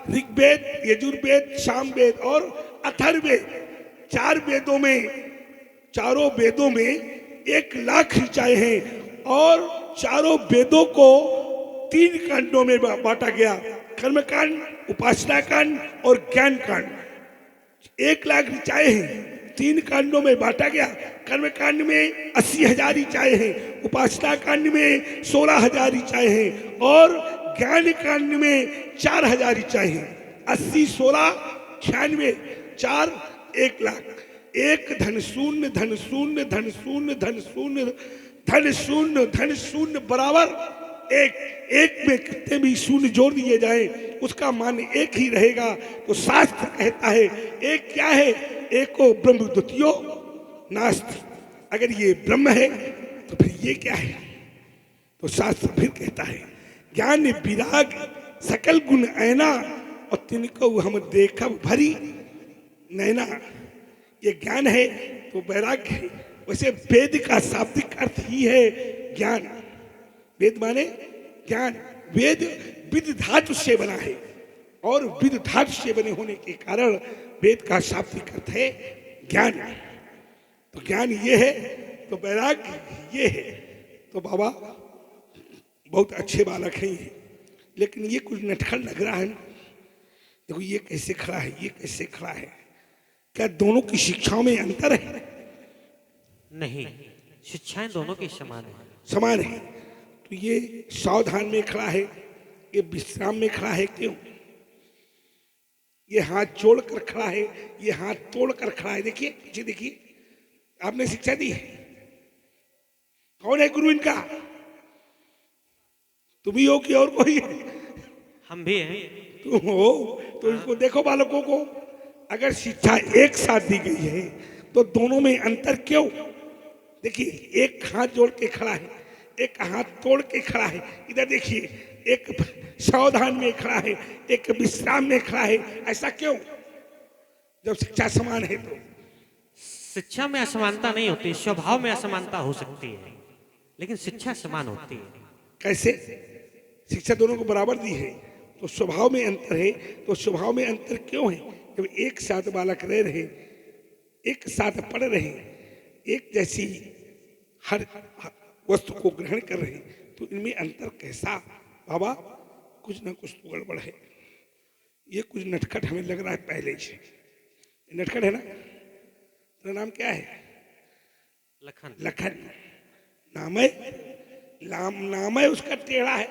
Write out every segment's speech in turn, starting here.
ऋग्वेद, यजुर्वेद, सामवेद और अथर्ववेद, चारों वेदों में 1,00,000 ऋचाएं हैं और चारों वेदों को 3 कांडों में बांटा गया, कर्मकांड, उपासना कांड और ज्ञान कांड। 1,00,000 ऋचाएं हैं, 3 कांडों में बांटा गया। कर्मकांड में 80,000 ऋचाएं हैं, उपासना कांड में 16,000 ऋचाएं हैं और ज्ञान कांड में 4,000 ऋचाएं हैं। 80, 16, 96, 4, 1,00,000। एक धन शून्य धन शून्य धन शून्य धन शून्य धन शून्य धन शून्य बराबर एक। एक में कितने भी शून्य जोड़ दिए जाए उसका मान एक ही रहेगा। तो शास्त्र कहता है एक क्या है? एको ब्रह्म द्वितीयो नास्ति। अगर ये ब्रह्म है तो फिर ये क्या है? तो शास्त्र फिर कहता है ज्ञान विराग सकल गुण ऐना और तिनको हम देखब भरी नैना। ये ज्ञान है तो वैराग्य है। वैसे वेद का शाब्दिक अर्थ ही है ज्ञान। वेद माने ज्ञान। वेद विद धातु से बना है और विद धातु से बने होने के कारण वेद का शाब्दिक अर्थ है ज्ञान। तो ज्ञान ये है तो वैराग्य ये है। तो बाबा बहुत अच्छे बालक हैं ये, लेकिन ये कुछ नटखट लग रहा है। देखो ये कैसे खड़ा है, ये कैसे खड़ा है। क्या दोनों की शिक्षाओं में अंतर है? नहीं, शिक्षाएं दोनों की समान है। समान है। तो ये सावधान में खड़ा है, ये विश्राम में खड़ा है। क्यों? ये हाथ जोड़ कर खड़ा है, ये हाथ तोड़ कर खड़ा है। देखिए पीछे देखिए, आपने शिक्षा दी है। कौन है गुरु इनका? तुम ही हो कि और कोई है? हम भी हैं। तुम हो तो इनको देखो बालकों को। अगर शिक्षा एक साथ दी गई है तो दोनों में अंतर क्यों? देखिए एक हाथ जोड़ के खड़ा है, एक हाथ तोड़ के खड़ा है। इधर देखिए, एक सावधान में खड़ा है, एक विश्राम में खड़ा है। ऐसा क्यों? जब शिक्षा समान है तो। शिक्षा में असमानता नहीं होती, स्वभाव में असमानता हो सकती है, लेकिन शिक्षा समान होती है। कैसे? शिक्षा दोनों को बराबर दी है तो स्वभाव में अंतर है। तो स्वभाव में अंतर क्यों है? जब एक साथ बालक रह रहे, एक साथ पढ़ रहे, एक जैसी हर वस्तु को ग्रहण कर रहे, तो इनमें अंतर कैसा? बाबा कुछ ना कुछ तो गड़बड़ है। ये कुछ नटखट हमें लग रहा है पहले से। नटखट है ना? तेरा नाम क्या है? लखन। लखन नाम है। नाम है उसका टेढ़ा है?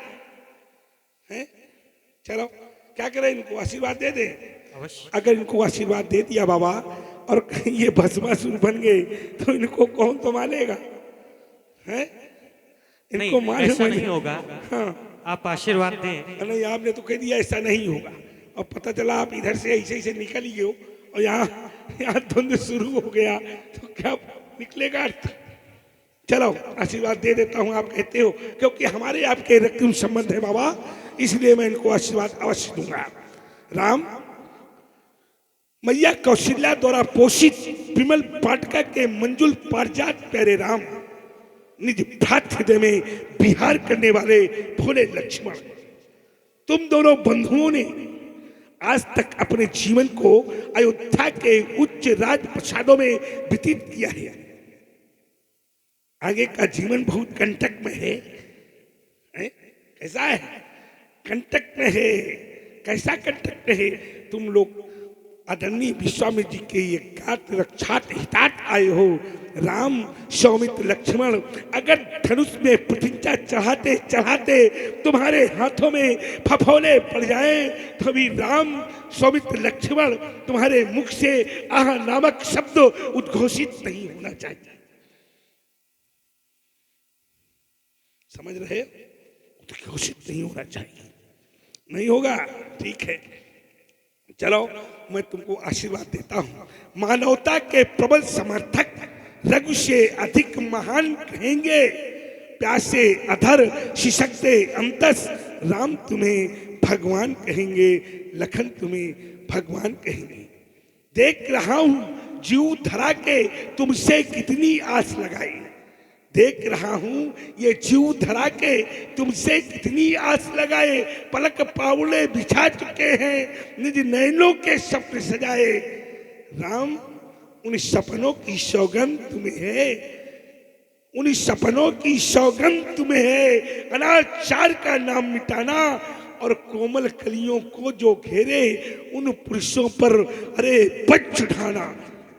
चलो क्या करें, इनको आशीर्वाद दे दे। अवश्य। अगर इनको आशीर्वाद दे दिया बाबा और ये भस्मासुर बन गए तो इनको कौन तो मानेगा? हैं? इनको नहीं, ऐसा नहीं होगा। हाँ, आप आशीर्वाद दें। नहीं, आपने तो कह दिया ऐसा नहीं होगा और पता चला आप इधर से ऐसे ऐसे निकल ही गए हो और यहाँ धुंध शुरू हो गया तो क्या निकलेगा अर्थ? चलो आशीर्वाद दे देता हूँ, आप कहते हो, क्योंकि हमारे आपके रक्तम संबंध है बाबा, इसलिए मैं इनको आशीर्वाद अवश्य दूंगा। राम, मैया कौशल्या द्वारा पोषित विमल पाटका के मंजुल पारिजात प्यारे राम, निज भ्रात हृदय में विहार करने वाले भोले लक्ष्मण, तुम दोनों बंधुओं ने आज तक अपने जीवन को अयोध्या के उच्च राज प्रसादों में व्यतीत किया है। आगे का जीवन बहुत कंटक में है। कैसा है? कंटक में है। कैसा कंटक में है? तुम लोग आदरणीय विश्वामित्र जी के ये गात रक्षात हितात आए हो। राम, सौमित्र, लक्ष्मण अगर धनुष में प्रतिज्ञा चढ़ाते चढ़ाते तुम्हारे हाथों में फफोले पड़ जाए तो भी राम, सौमित्र, लक्ष्मण तुम्हारे मुख से आह नामक शब्द उद्घोषित नहीं होना चाहिए। समझ रहे हो? उद्घोषित नहीं होना चाहिए। नहीं होगा, ठीक है। चलो मैं तुमको आशीर्वाद देता हूं। मानवता के प्रबल समर्थक रघु से अधिक महान कहेंगे, प्यासे अधर शिशकते अंतस, राम तुम्हें भगवान कहेंगे, लखन तुम्हें भगवान कहेंगे। देख रहा हूं जीव धरा के तुमसे कितनी आस लगाई, देख रहा हूं ये जीव धरा के तुमसे कितनी आस लगाए, पलक पावले बिछा चुके हैं, निज नैनों के स्वप्न सजाए। राम उन सपनों की सौगंध तुम्हें है, उन सपनों की सौगंध तुम्हें है। अनाचार का नाम मिटाना और कोमल कलियों को जो घेरे उन पुरुषों पर अरे बच उठाना।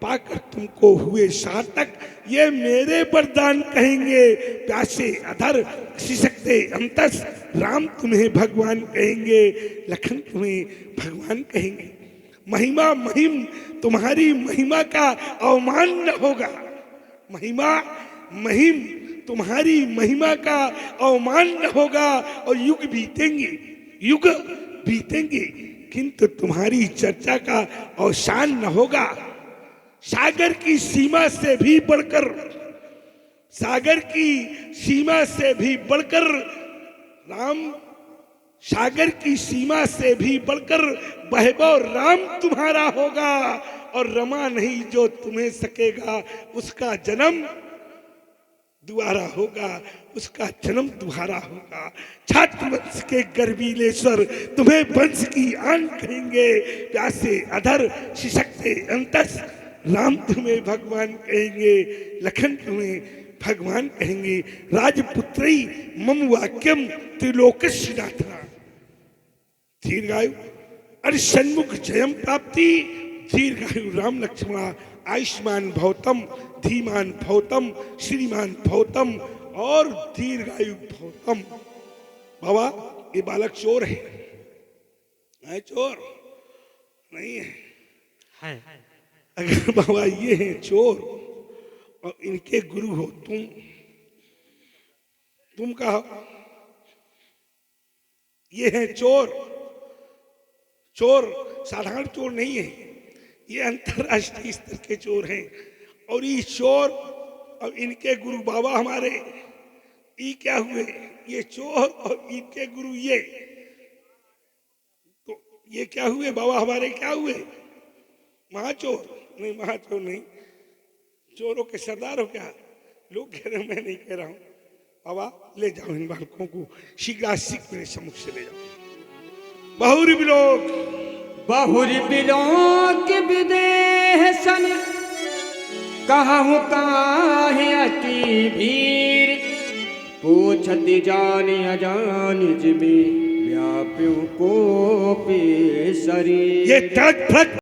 पाकर तुमको हुए सार्थक ये मेरे वरदान कहेंगे। प्यासे अधर सिसकते अंतस राम तुम्हें भगवान कहेंगे, लखन तुम्हें भगवान कहेंगे। महिमा महिम तुम्हारी महिमा का अवमान न होगा, महिमा महिम तुम्हारी महिमा का अवमान न होगा। और युग बीतेंगे, युग बीतेंगे, किंतु तुम्हारी चर्चा का अवसान न होगा। सागर की सीमा से भी बढ़कर, सागर की सीमा से भी बढ़कर राम, सागर की सीमा से भी बढ़कर वैभव राम तुम्हारा होगा। और रमा नहीं जो तुम्हें सकेगा, उसका जन्म दोबारा होगा, उसका जन्म दोबारा होगा। छात्र वंश के गर्वीलेश्वर तुम्हें वंश की आन कहेंगे। प्यासे अधर सिसकते अंतस राम तुम्हें भगवान कहेंगे, लखन तुम्हें भगवान कहेंगे। राजपुत्री मम वाक्यम त्रिलोकस्य नाथना। दीर्घायु अरे सन्मुख जयम प्राप्ति, दीर्घायु राम लक्ष्मणा आयुष्मान भवतम धीमान भवतम श्रीमान भवतम और दीर्घायु भवतम। बाबा ये बालक चोर है चोर नहीं है। अगर बाबा ये हैं चोर और इनके गुरु हो तुम कहो ये हैं चोर। चोर साधारण चोर नहीं है, ये अंतरराष्ट्रीय स्तर के चोर हैं। और ये चोर और इनके गुरु बाबा हमारे ये क्या हुए, ये चोर और इनके गुरु ये, तो ये क्या हुए बाबा हमारे, क्या हुए महाचोर नहीं, महाचोर नहीं, चोरों के सरदार हो क्या? लोग कह रहे हैं, मैं नहीं कह रहा हूं। बाबा ले जाओ इन बालकों को शीघ्राशीघ्र मेरे सम्मुख से ले जाओ। बहुरी बिलोक, बहुरी बिलोक विदेह सन कहूँ काहे अति भीर, पूछत जान अजान जिमे व्याप्यु को पे शरीर। ये तड़क